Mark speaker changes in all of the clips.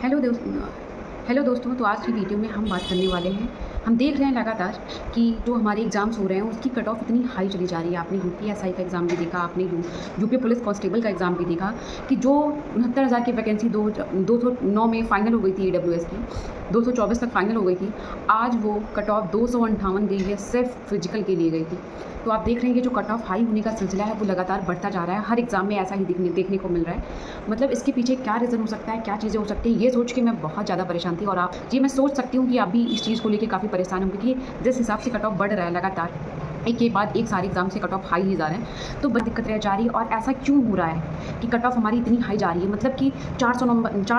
Speaker 1: Hello दोस्तों, तो आज की वीडियो में हम बात करने वाले हैं। हम देख रहे हैं लगातार कि जो हमारे एग्ज़ाम्स हो रहे हैं उसकी कट ऑफ इतनी हाई चली जा रही है। आपने यूपीएसआई का एग्ज़ाम भी देखा, आपने यूपी पुलिस कांस्टेबल का एग्ज़ाम भी देखा कि जो 69,000 की वैकेंसी 209 में फ़ाइनल हो गई थी ईडब्ल्यूएस की, 224 तक फ़ाइनल हो गई थी। आज वो कट ऑफ 258 गई है, सिर्फ फिजिकल के लिए गई थी। तो आप देख रहे हैं कि जो कट ऑफ हाई होने का सिलसिला है वो लगातार बढ़ता जा रहा है। हर एग्ज़ाम में ऐसा ही देखने को मिल रहा है। मतलब इसके पीछे क्या रीज़न हो सकता है, क्या चीज़ें हो सकती हैं, ये सोच के मैं बहुत ज़्यादा परेशान थी। और ये मैं सोच सकती हूँ कि आप भी इस चीज़ को लेके काफ़ी परेशान होंगे कि जिस हिसाब से कट ऑफ बढ़ रहा है लगातार, एक के बाद एक सारे एग्ज़ाम से कट ऑफ हाई ही जा रहे हैं, तो बड़ी दिक्कत रह जा रही है। और ऐसा क्यों हो रहा है कि कट ऑफ हमारी इतनी हाई जा रही है? मतलब कि 400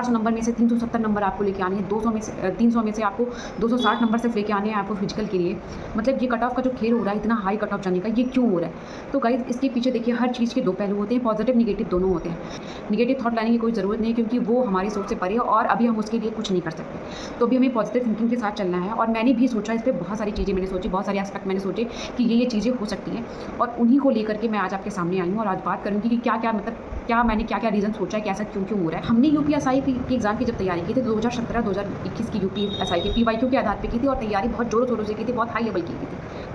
Speaker 1: नंबर में से 370 नंबर आपको लेके आने हैं, 300 में से आपको 260 नंबर सिर्फ लेके आने हैं आपको फिजिकल के लिए। मतलब ये कट ऑफ का जो खेल हो रहा है इतना हाई कट ऑफ जाने का, ये क्यों हो रहा है? तो गाइस, इसके पीछे देखिए हर चीज़ के दो पहलू होते हैं, पॉजिटिव निगेटिव दोनों होते हैं। निगेटिव थॉट लाने की कोई ज़रूरत नहीं है क्योंकि वो हमारी सोच से परे है और अभी हम उसके लिए कुछ नहीं कर सकते। तो अभी हमें पॉजिटिव थिंकिंग के साथ चलना है। और मैंने भी सोचा, इस पर बहुत सारी चीज़ें मैंने सोची, बहुत सारे एस्पेक्ट मैंने सोचे कि ये चीज़ें हो सकती हैं। और उन्हीं को लेकर के मैं आज आपके सामने आई हूँ और आज बात करूँगी कि मैंने क्या रीज़न सोचा है कि ऐसा क्यों हो रहा है। हमने यूपीएसआई की एग्ज़ाम की जब तैयारी की थी 2017-2021 की यूपीएसआई के पीवाईक्यू के आधार पे की थी और तैयारी बहुत ज़ोरों शोरों से की थी, बहुत हाई लेवल की थी,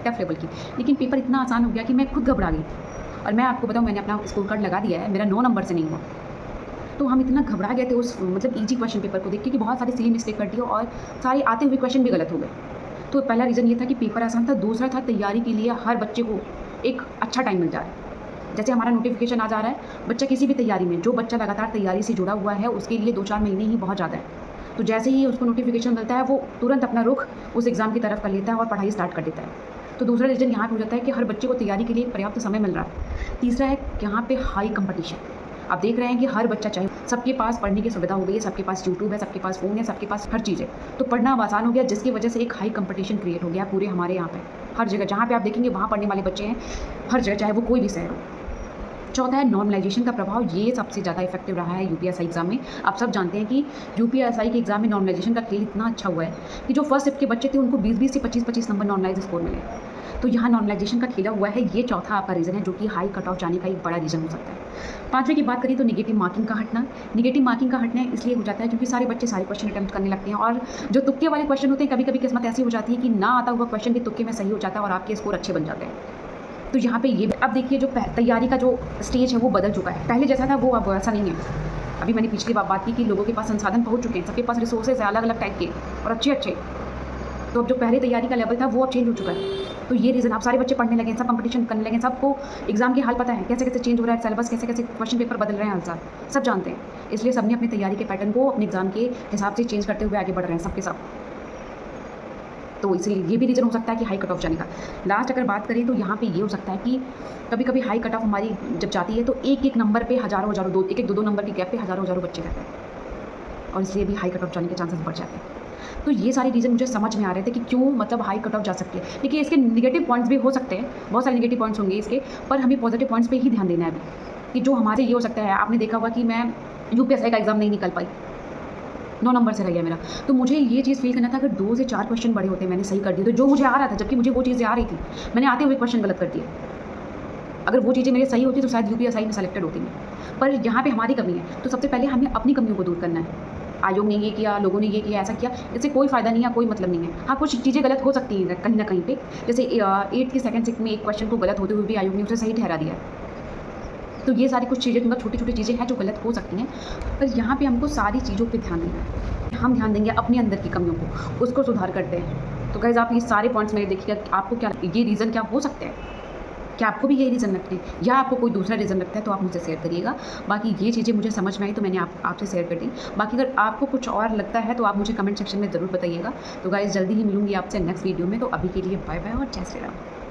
Speaker 1: टफ लेवल की। लेकिन पेपर इतना आसान हो गया कि मैं खुद घबरा गई। और मैं आपको बताऊँ, मैंने अपना स्कोर कार्ड लगा दिया है, मेरा 9 नंबर से नहीं हुआ। तो हम इतना घबरा गए थे उस ईजी क्वेश्चन पेपर को देख के कि बहुत सारी सिली मिस्टेक कर दी और सारे आते हुए क्वेश्चन भी गलत हो गए। तो पहला रीज़न ये था कि पेपर आसान था। दूसरा था तैयारी के लिए हर बच्चे को एक अच्छा टाइम मिल जा रहा है। जैसे हमारा नोटिफिकेशन आ जा रहा है, बच्चा किसी भी तैयारी में, जो बच्चा लगातार तैयारी से जुड़ा हुआ है उसके लिए 2-4 महीने ही बहुत ज़्यादा है। तो जैसे ही उसको नोटिफिकेशन मिलता है वो तुरंत अपना रुख उस एग्ज़ाम की तरफ कर लेता है और पढ़ाई स्टार्ट कर देता है। तो दूसरा रीज़न यहाँ पे हो जाता है कि हर बच्चे को तैयारी के लिए पर्याप्त समय मिल रहा है। तीसरा है यहाँ पे हाई कंपटीशन। आप देख रहे हैं कि हर बच्चा चाहे, सबके पास पढ़ने की सुविधा हो गई है, सबके पास यूट्यूब है, सबके पास फ़ोन है, सबके पास हर चीज़ है। तो पढ़ना अब आसान हो गया, जिसकी वजह से एक हाई कंपटीशन क्रिएट हो गया पूरे हमारे यहाँ पे। हर जगह जहाँ पे आप देखेंगे वहाँ पढ़ने वाले बच्चे हैं, हर जगह, चाहे वो कोई भी शहर हो। चौथा है नॉर्मलाइजेशन का प्रभाव। ये सबसे ज़्यादा इफेक्टिव रहा है यूपीएसआई एग्ज़ाम में। आप सब जानते हैं कि यूपीएसआई के एग्ज़ाम में नॉर्मलाइजेशन का खेल इतना अच्छा हुआ है कि जो फर्स्ट शिफ्ट के बच्चे थे उनको 20-20 से 25-25 नंबर नॉर्मलाइज स्कोर मिले। तो यहाँ नॉर्मलाइजेशन का खेला हुआ है। ये चौथा आपका रीज़न है जो कि हाई कट ऑफ जाने का एक बड़ा रीज़न हो सकता है। पाँचवें की बात करें तो नेगेटिव मार्किंग का हटना। नेगेटिव मार्किंग का हटना इसलिए हो जाता है क्योंकि सारे बच्चे सारे क्वेश्चन अटेम्प्ट करने लगते हैं और जो तुक्के वाले क्वेश्चन होते हैं, कभी कभी किस्मत ऐसी हो जाती है कि ना आता हुआ क्वेश्चन भी तुक्के में सही हो जाता है और आपके स्कोर अच्छे बन जाते हैं। तो यहाँ पे ये अब देखिए, जो तैयारी का जो स्टेज है वो बदल चुका है। पहले जैसा था वो अब वैसा नहीं है। अभी मैंने पिछली बात की कि लोगों के पास संसाधन पहुँच चुके हैं, सबके पास रिसोर्सेज हैं अलग अलग टाइप के और अच्छे। तो अब जो पहले तैयारी का लेवल था वो अब चेंज हो चुका है। तो ये रीज़न, आप सारे बच्चे पढ़ने लगे, सब कंपटीशन करने लगे, सबको एग्जाम के हाल पता है, कैसे चेंज हो रहा है सिलेबस, कैसे क्वेश्चन पेपर बदल रहे हैं हर साल, सब जानते हैं। इसलिए सबने अपनी तैयारी के पैटर्न को अपने एग्जाम के हिसाब से चेंज करते हुए आगे बढ़ रहे हैं सबके सब। तो इसलिए ये भी रीज़न हो सकता है कि हाई कट ऑफ जाने का। लास्ट अगर बात करें तो यहाँ पे ये हो सकता है कि कभी कभी हाई कट ऑफ हमारी जब जाती है तो एक नंबर पे हज़ारों एक दो नंबर के गैप पे हज़ारों बच्चे रहते हैं और इसलिए भी हाई कट ऑफ जाने के चांसेस बढ़ जाते हैं। तो ये सारे रीज़न मुझे समझ में आ रहे थे कि क्यों मतलब हाई कट ऑफ जा सकती है। देखिए, इसके नेगेटिव पॉइंट्स भी हो सकते हैं, बहुत सारे नेगेटिव पॉइंट्स होंगे इसके, पर हमें पॉजिटिव पॉइंट्स पे ही ध्यान देना है अभी कि जो हमारे ये हो सकता है। आपने देखा होगा कि मैं यूपीएसआई का एग्ज़ाम नहीं निकल पाई, 9 नंबर से रह गया मेरा। तो मुझे ये चीज़ फील करना था, अगर 2 से 4 क्वेश्चन बड़े होते मैंने सही कर दिए तो जो मुझे आ रहा था, जबकि मुझे वो चीज़ें आ रही थी, मैंने आते हुए क्वेश्चन गलत कर दिए। अगर वो चीज़ें मेरी सही होती तो शायद यूपीएसआई में सेलेक्टेड होती मैं। पर यहाँ पे हमारी कमी है, तो सबसे पहले हमें अपनी कमियों को दूर करना है। आयोग ने ये किया, लोगों ने ये किया, ऐसा किया, इससे कोई फ़ायदा नहीं है, कोई मतलब नहीं है। हाँ, कुछ चीज़ें गलत हो सकती हैं कहीं ना कहीं पे, जैसे 8th की सेकंड शिफ्ट में एक क्वेश्चन को गलत होते हुए भी आयोग ने उसे सही ठहरा दिया। तो ये सारी कुछ चीज़ें, मतलब छोटी चीज़ें हैं जो गलत हो सकती हैं, पर यहाँ पे हमको सारी चीज़ों पे ध्यान देना है। हम ध्यान देंगे अपने अंदर की कमियों को, उसको सुधार करते हैं। तो गाइस, आप ये सारे पॉइंट्स मेरे देखिएगा, आपको क्या ये रीज़न क्या हो सकते हैं, क्या आपको भी यही रीज़न लगते हैं या आपको कोई दूसरा रीज़न लगता है तो आप मुझसे शेयर करिएगा। बाकी ये चीज़ें मुझे समझ में आई तो मैंने आपसे शेयर कर दी। बाकी अगर आपको कुछ और लगता है तो आप मुझे कमेंट सेक्शन में ज़रूर बताइएगा। तो गाइस, जल्दी ही मिलूंगी आपसे नेक्स्ट वीडियो में। तो अभी के लिए बाय बाय और जय श्री राम।